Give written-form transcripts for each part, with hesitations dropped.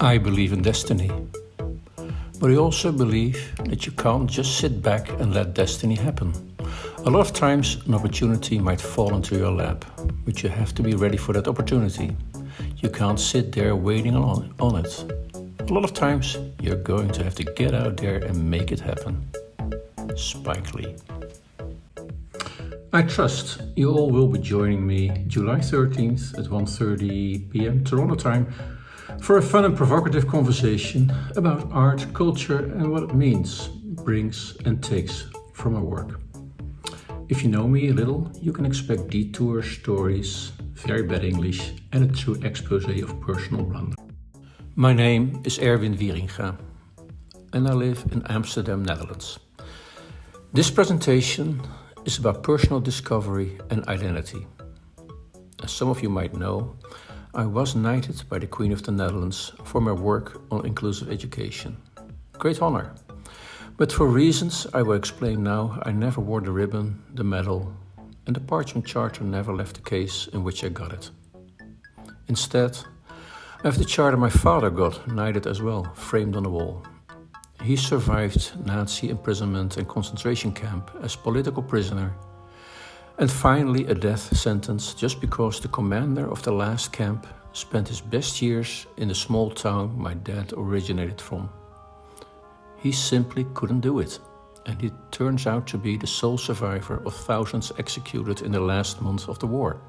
I believe in destiny, but I also believe that you can't just sit back and let destiny happen. A lot of times an opportunity might fall into your lap, but you have to be ready for that opportunity. You can't sit there waiting on it. A lot of times you're going to have to get out there and make it happen. Spike Lee. I trust you all will be joining me July 13th at 1:30 p.m. Toronto time for a fun and provocative conversation about art, culture and what it means, brings and takes from our work. If you know me a little, you can expect detours, stories, very bad English and a true exposé of personal blunder. My name is Erwin Wieringa and I live in Amsterdam, Netherlands. This presentation is about personal discovery and identity. As some of you might know, I was knighted by the Queen of the Netherlands for my work on inclusive education. Great honor. But for reasons I will explain now, I never wore the ribbon, the medal, and the parchment charter never left the case in which I got it. Instead, I have the charter my father got, knighted as well, framed on the wall. He survived Nazi imprisonment and concentration camp as political prisoner, and finally a death sentence just because the commander of the last camp spent his best years in the small town my dad originated from. He simply couldn't do it, and he turns out to be the sole survivor of thousands executed in the last months of the war.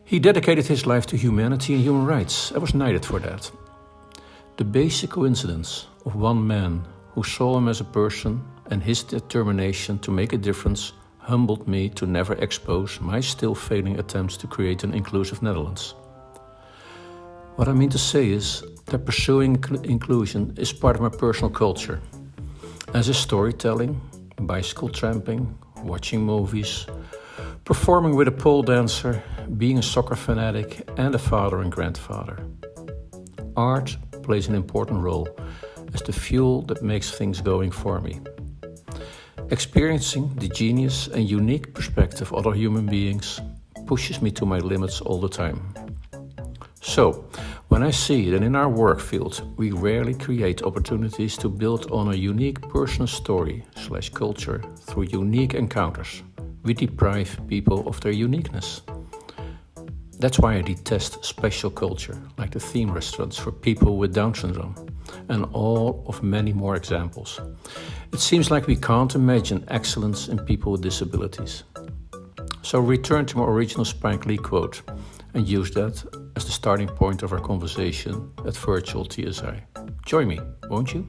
He dedicated his life to humanity and human rights. I was knighted for that. The basic coincidence of one man who saw him as a person and his determination to make a difference humbled me to never expose my still failing attempts to create an inclusive Netherlands. What I mean to say is that pursuing inclusion is part of my personal culture. As is storytelling, bicycle tramping, watching movies, performing with a pole dancer, being a soccer fanatic and a father and grandfather. Art plays an important role as the fuel that makes things going for me. Experiencing the genius and unique perspective of other human beings pushes me to my limits all the time. So, when I see that in our work field we rarely create opportunities to build on a unique personal story/culture through unique encounters, we deprive people of their uniqueness. That's why I detest special culture, like the theme restaurants for people with Down syndrome, and all of many more examples. It seems like we can't imagine excellence in people with disabilities. So return to my original Spike Lee quote and use that as the starting point of our conversation at virtual TSI. Join me, won't you?